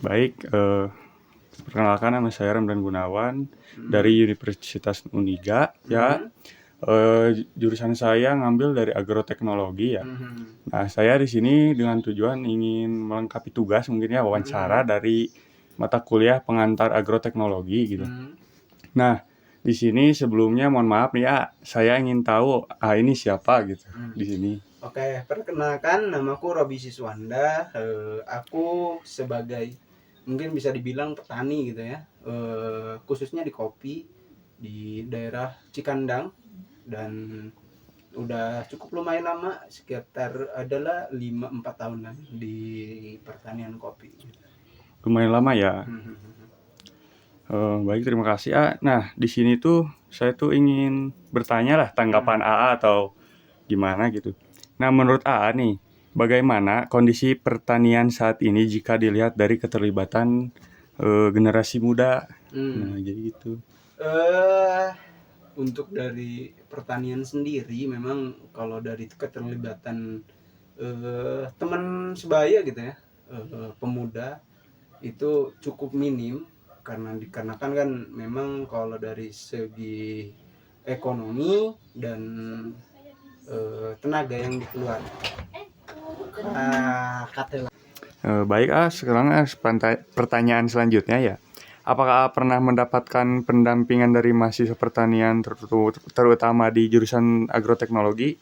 Baik, perkenalkan nama saya Ramdan Gunawan dari Universitas Uniga ya. Jurusan saya ngambil dari agroteknologi ya. Nah, saya di sini dengan tujuan ingin melengkapi tugas mungkin ya wawancara dari mata kuliah pengantar agroteknologi gitu. Nah, di sini sebelumnya mohon maaf nih ya, saya ingin tahu ini siapa gitu di sini. Oke, perkenalkan namaku Robi Siswanda. Aku sebagai mungkin bisa dibilang petani gitu ya, khususnya di kopi di daerah Cikandang, dan udah cukup lumayan lama, sekitar adalah 5-4 tahunan di pertanian kopi. Lumayan lama ya. Baik, terima kasih A. Nah, di sini tuh saya tuh ingin bertanya lah tanggapan AA atau gimana gitu. Nah, menurut AA nih, bagaimana kondisi pertanian saat ini jika dilihat dari keterlibatan generasi muda? Nah, jadi gitu. Untuk dari pertanian sendiri, memang kalau dari keterlibatan teman sebaya gitu ya, pemuda itu cukup minim, karena dikarenakan kan memang kalau dari segi ekonomi dan tenaga yang dikeluarkan. Baik sekarang pertanyaan selanjutnya ya. Apakah pernah mendapatkan pendampingan dari mahasiswa pertanian terutama di jurusan agroteknologi?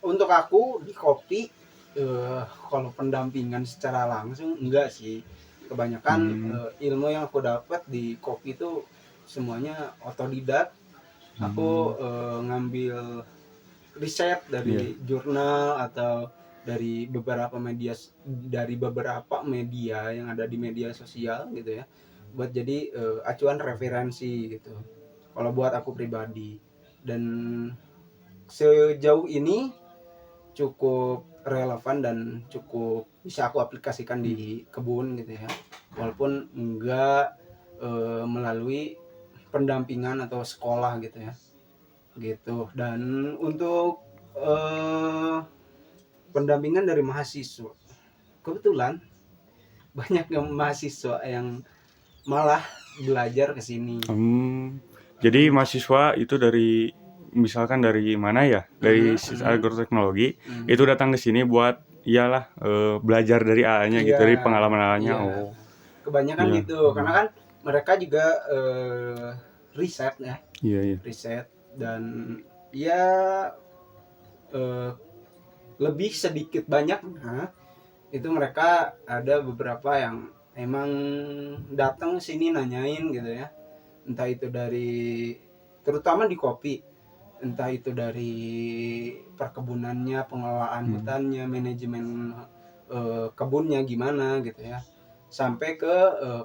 Untuk aku di kopi, kalau pendampingan secara langsung enggak sih. Kebanyakan ilmu yang aku dapat di kopi itu semuanya otodidak. Aku ngambil riset dari jurnal atau dari beberapa media yang ada di media sosial gitu ya, buat jadi acuan referensi gitu kalau buat aku pribadi. Dan sejauh ini cukup relevan dan cukup bisa aku aplikasikan di kebun gitu ya, walaupun enggak melalui pendampingan atau sekolah gitu ya gitu. Dan untuk pendampingan dari mahasiswa, kebetulan banyak yang mahasiswa yang malah belajar ke sini. Jadi mahasiswa itu dari misalkan dari mana ya? Dari agroteknologi itu datang ke sini buat iyalah belajar dari AA-nya gitu, dari pengalaman AA-nya. Oh. Kebanyakan Iya. gitu, karena kan mereka juga riset ya. Iya. Riset dan ya lebih sedikit banyak, itu mereka ada beberapa yang emang datang sini nanyain gitu ya, entah itu dari, terutama di kopi, entah itu dari perkebunannya, pengelolaan hutannya, manajemen kebunnya gimana gitu ya, sampai ke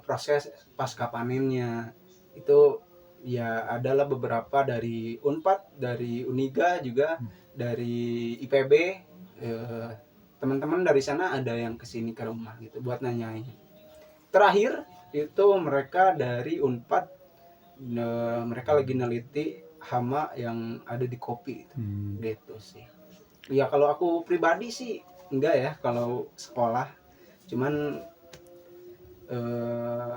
proses pasca panennya. Itu ya adalah beberapa dari Unpad, dari Uniga juga, dari IPB, teman-teman dari sana ada yang kesini ke rumah gitu buat nanyain. Terakhir itu mereka dari Unpad, mereka lagi neliti hama yang ada di kopi gitu sih. Ya kalau aku pribadi sih enggak ya kalau sekolah, cuman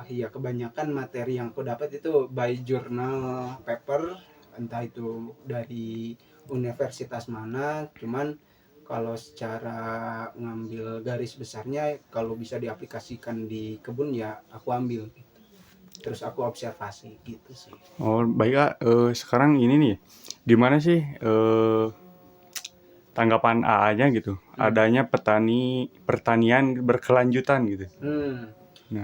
ya kebanyakan materi yang aku dapat itu by journal paper, entah itu dari universitas mana. Cuman kalau secara ngambil garis besarnya, kalau bisa diaplikasikan di kebun ya aku ambil gitu. Terus aku observasi gitu sih. Oh, baik sekarang ini nih, gimana sih tanggapan AA-nya gitu, adanya pertanian berkelanjutan gitu. Nah,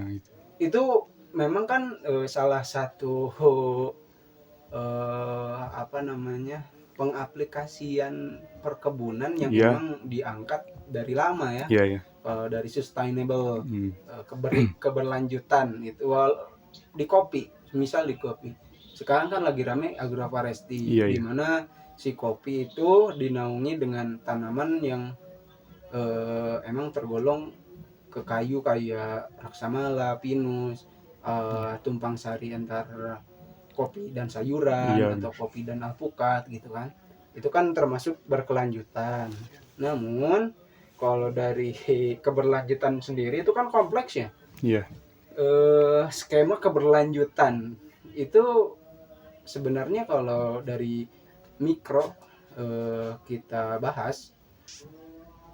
Itu memang kan salah satu apa namanya, pengaplikasian perkebunan yang memang diangkat dari lama ya. Iya. Dari sustainable, keberlanjutan itu. Di kopi, misal di kopi sekarang kan lagi rame agroforestry, di mana si kopi itu dinaungi dengan tanaman yang emang tergolong ke kayu kayak raksamala, pinus, tumpang sari antara kopi dan sayuran, atau kopi dan alpukat gitu kan. Itu kan termasuk berkelanjutan. Namun kalau dari keberlanjutan sendiri itu kan kompleks ya. Iya. skema keberlanjutan itu sebenarnya kalau dari mikro kita bahas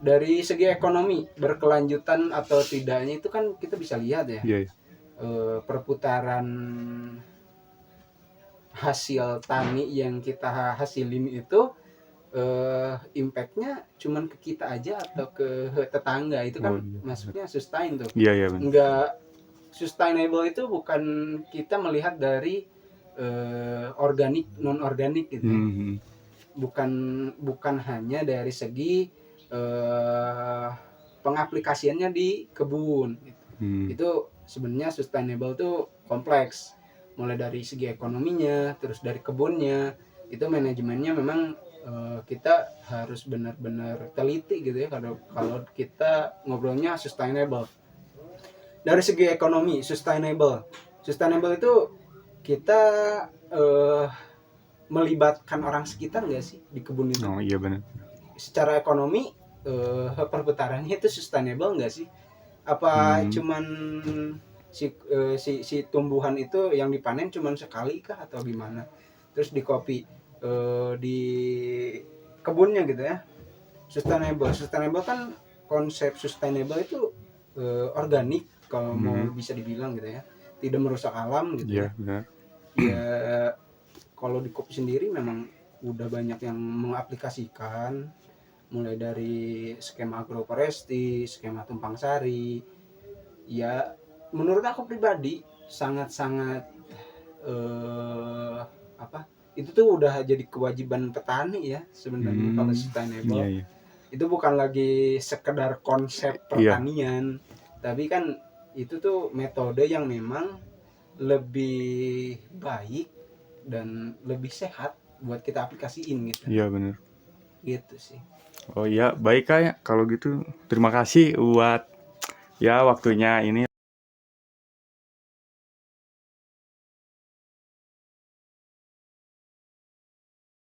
dari segi ekonomi berkelanjutan atau tidaknya itu kan kita bisa lihat ya. Iya, iya. Perputaran hasil tani yang kita hasilin itu impactnya cuman ke kita aja atau ke tetangga itu kan Oh, iya. maksudnya sustain tuh. Iya, iya benar. Enggak, sustainable itu bukan kita melihat dari organik non organik gitu ya. Mhm. Bukan hanya dari segi pengaplikasiannya di kebun gitu. Itu sebenarnya sustainable tuh kompleks, mulai dari segi ekonominya, terus dari kebunnya, itu manajemennya memang kita harus benar-benar teliti gitu ya kalau kita ngobrolnya sustainable. Dari segi ekonomi sustainable itu kita melibatkan orang sekitar nggak sih di kebun itu? Oh iya benar. Secara ekonomi perputarannya itu sustainable nggak sih? Apa cuman si tumbuhan itu yang dipanen cuman sekali kah atau gimana? Terus di kopi di kebunnya gitu ya. Sustainable kan konsep sustainable itu organik kalau mau bisa dibilang gitu ya. Tidak merusak alam gitu Iya, ya. benar. Ya kalau di kopi sendiri memang udah banyak yang mengaplikasikan mulai dari skema agroforestry, skema tumpang sari. Ya menurut aku pribadi sangat-sangat itu tuh udah jadi kewajiban petani ya sebenarnya kalau sustainable. Iya, iya. Itu bukan lagi sekedar konsep pertanian, tapi kan itu tuh metode yang memang lebih baik dan lebih sehat buat kita aplikasiin gitu. Iya benar. Gitu sih. Oh iya, baik Kak ya. Kalau gitu terima kasih buat ya waktunya ini.